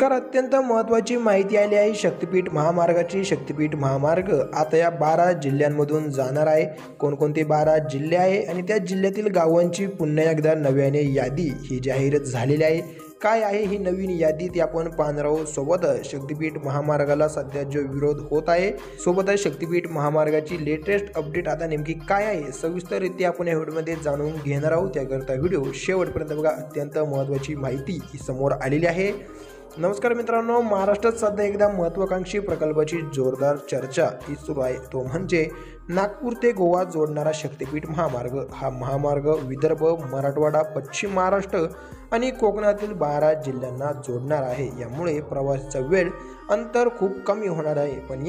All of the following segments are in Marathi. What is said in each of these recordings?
नमस्कार, अत्यंत महत्त्वाची माहिती आली आहे शक्तिपीठ महामार्गाची। शक्तिपीठ महामार्ग आता या 12 जिल्ह्यांमधून जाणार आहे। कोणकोणते 12 जिल्हे आहे आणि त्या जिल्ह्यातील गावांची पुन्हा एकदा नव्याने यादी ही जाहीर झालेली आहे। काय आहे ही नवीन यादी ते आपण पाहणार आहोत। सोबतच शक्तिपीठ महामार्गाला सध्या जो विरोध होत आहे, सोबतच शक्तिपीठ महामार्गाची लेटेस्ट अपडेट आता नेमकी काय आहे सविस्तररित्या आपण या व्हिडिओमध्ये जाणून घेणार आहोत। त्याकरता व्हिडिओ शेवटपर्यंत बघा, अत्यंत महत्त्वाची माहिती ही समोर आलेली आहे। नमस्कार मित्रांनो, महाराष्ट्रात सध्या एकदा महत्त्वाकांक्षी प्रकल्पाची जोरदार चर्चा ही सुरू आहे, तो म्हणजे नागपूर ते गोवा जोडणारा शक्तिपीठ महामार्ग। हा महामार्ग विदर्भ, मराठवाडा, पश्चिम महाराष्ट्र आणि कोकणातील 12 जिल्ह्यांना जोडणार आहे। यामुळे प्रवासाचा वेळ अंतर खूप कमी होणार आहे। पण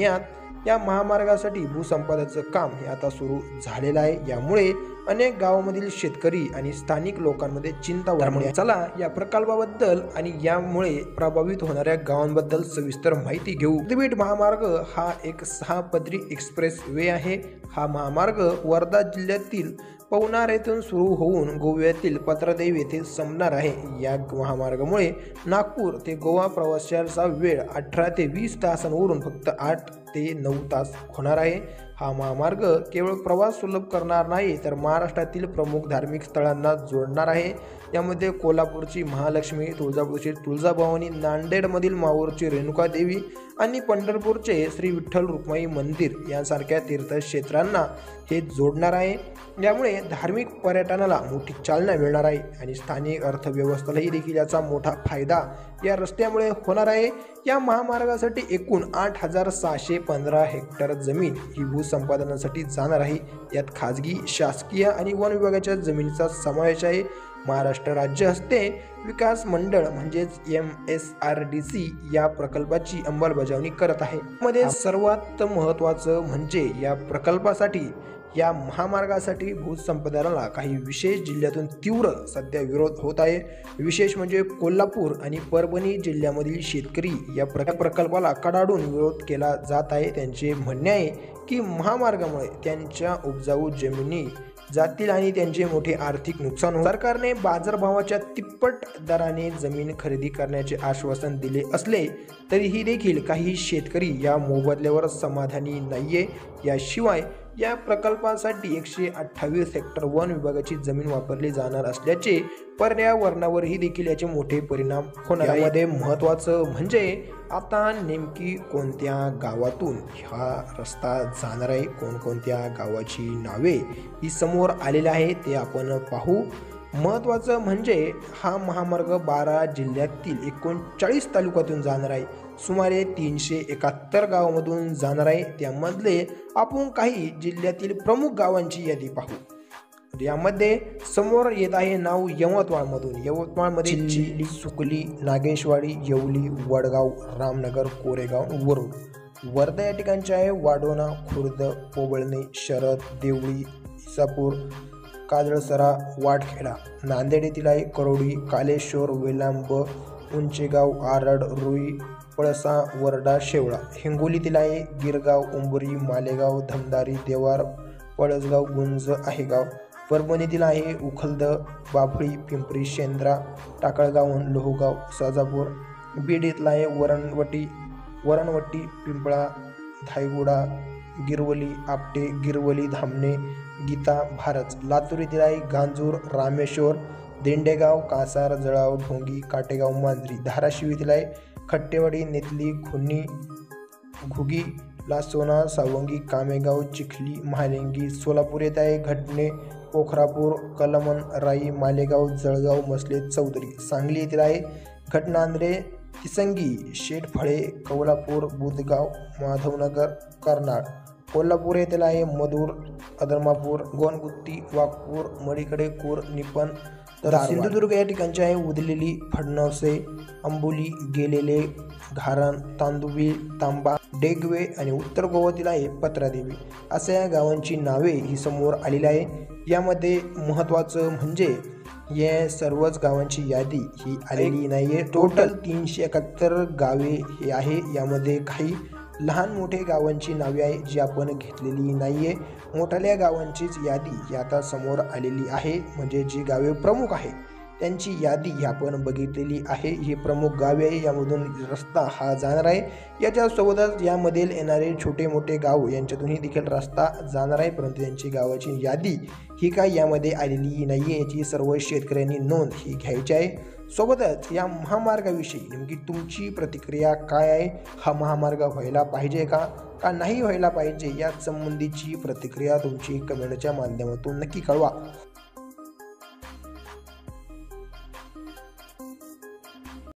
या महामार्गासाठी भूसंपादनाचं काम हे आता सुरू झालेलं आहे। यामुळे अनेक गावांमधील शेतकरी आणि स्थानिक लोकांमध्ये चिंता वाढली आहे। चला या प्रकल्पाबद्दल आणि यामुळे प्रभावित होणाऱ्या गावांबद्दल सविस्तर माहिती घेऊ। शक्तिपीठ महामार्ग हा एक 6 पदरी एक्सप्रेस वे आहे। हा महामार्ग वर्धा जिल्ह्यातील पवनार येथून सुरू होऊन गोव्यातील पाथर्डी येथे संपणार आहे। या महामार्गामुळे नागपूर ते गोवा प्रवासाचा वेळ 18 ते 20 तासांवरून फक्त 8 ते 9 तास होणार आहे। हा महामार्ग केवळ प्रवास सुलभ करणार नाही, तर महाराष्ट्रातील प्रमुख धार्मिक स्थळांना जोडणार आहे। यामध्ये कोल्हापूरची महालक्ष्मी, तुळजापूरची तुळजाभवानी, नांदेडमधील माहूरची रेणुका देवी आणि पंढरपूरचे श्री विठ्ठल रुक्माई मंदिर यांसारख्या तीर्थक्षेत्रांना हे जोडणार आहे। यामुळे धार्मिक पर्यटनाला मोठी चालना मिळणार आहे आणि स्थानिक अर्थव्यवस्थेलाही देखील याचा मोठा फायदा या रस्त्यामुळे होणार आहे। या महामार्गासाठी एकूण 8615 हेक्टर जमीन ही भूसंपादनासाठी जाणार आहे। यात खाजगी, शासकीय आणि वन विभागाच्या जमिनीचा समावेश आहे। महाराष्ट्र राज्य हस्ते विकास मंडळ म्हणजेच MSRDC या प्रकल्पाची अंमलबजावणी करत आहे। मध्ये सर्वात महत्त्वाचं म्हणजे या प्रकल्पासाठी, या महामार्गासाठी भूसंपादनाला काही विशेष जिल्ह्यातून तीव्र सध्या विरोध होत आहे। विशेष म्हणजे कोल्हापूर आणि परभणी जिल्ह्यामधील शेतकरी या प्रकल्पाला कडाडून विरोध केला जात आहे। त्यांचे म्हणणे आहे की महामार्गामुळे त्यांच्या उपजाऊ जमिनी जातील आणि त्यांचे मोठे आर्थिक नुकसान होईल। सरकारने बाजारभावाच्या तिप्पट दराने जमीन खरेदी करण्याचे आश्वासन दिले असले तरीही देखील काही शेतकरी या मोबदल्यावर समाधानी नाहीये। याशिवाय या प्रकल्पासाठी 128 हेक्टर वन विभागाची जमीन वापरली जाणार असल्याचे पर्यावरणावरही देखील याचे मोठे परिणाम होणार आहे। यामध्ये महत्त्वाचं म्हणजे आता नेमकी कोणत्या गावातून हा रस्ता जाणार आहे, कोणकोणत्या गावाची नावे ही समोर आलेली आहे ते आपण पाहू। महत्त्वाचं म्हणजे हा महामार्ग 12 जिल्ह्यातील 39 तालुक्यातून जाणार आहे। सुमारे 371 गावांमधून जाणार आहे। त्यामधले आपण काही जिल्ह्यातील प्रमुख गावांची यादी पाहू। यामध्ये समोर येत आहे नाव यवतमाळमधून। यवतमाळमध्ये चिल्ली, सुकली, नागेशवाडी, येवली, वडगाव, रामनगर, कोरेगाव, वरुड। वर्धा या ठिकाणचे आहे वाडोना, खुर्द, पोबळणे, शरद, देवळी, इसापूर, काजळसरा, वाडखेडा। नांदेड येथील आहे करोडी, कालेश्वर, वेलांब, उंचेगाव, आरड, रुई, पळसा, वरडा, शेवळा। हिंगोलीतील आहे गिरगाव, उंबरी, मालेगाव, धमदारी, देवार, पळसगाव, गुंज, आहेगाव। परभणीतील आहे उखलद, बाभळी, पिंपरी, शेंद्रा, टाकळगाव, लोहगाव, साजापूर। बीड येथील आहे वरणवटी, पिंपळा, धायगुडा, गिरवली, आपटे, गिरवली, धामणे, गीता, भारत। लातूर येथील आहे गांजूर, रामेश्वर, देंडेगाव, कासार, जळाव, ढोंगी, काटेगाव, मांजरी। धाराशिव येथील आहे खट्टेवाडी, नेतली, खुनी, घुगी, लासोना, सावंगी, कामेगाव, चिखली, महालिंगी। सोलापूर येथे आहे घटणे, पोखरापूर, कलमन, राई, मालेगाव, जळगाव, मसले, चौधरी। सांगली येथील आहे घटनांद्रे, तिसंगी, शेटफळे, कौलापूर, बुधगाव, माधवनगर, कर्नाळ। कोल्हापूर येथील आहे मधूर, अदमापूर, गोनगुत्ती, वाघपूर, मडीकडे, कूर, निपण। तर सिंधुदुर्ग या ठिकाणचे आहे उदलेली, फडणवसे, अंबोली, गेलेले, घारण, तांदुबी, तांबा, डेगवे आणि उत्तर गोवातील आहे पत्रादेवी। अशा या गावांची नावे ही समोर आलेली आहे। यामध्ये महत्त्वाचं म्हणजे या सर्वच गावांची यादी ही आलेली नाहीये। टोटल 371 गावे हे आहे। यामध्ये काही लहान मोठे गावांची नावे आहे जी आपण घेतलेली नाहीये। मोठ्या गावांचीच यादी ही आता समोर आलेली आहे, म्हणजे जी गावे प्रमुख आहे त्यांची यादी आपण बघितलेली आहे. ही प्रमुख गावे आहे, यामधून रस्ता हा जाणार आहे. याच्यासोबतच यामधील येणारे छोटे मोठे गाव यांच्यातूनही देखील रस्ता जाणार आहे, परंतु त्यांची गावाची यादी ही काय यामध्ये आलेली नाही आहे. याची सर्व शेतकऱ्यांनी नोंद ही घ्यायची आहे. सोबतच या महामार्गाविषयी नेमकी तुमची प्रतिक्रिया काय आहे? हा महामार्ग व्हायला पाहिजे का नाही व्हायला पाहिजे, या संबंधीची प्रतिक्रिया तुमची कमेंटच्या माध्यमातून नक्की कळवा.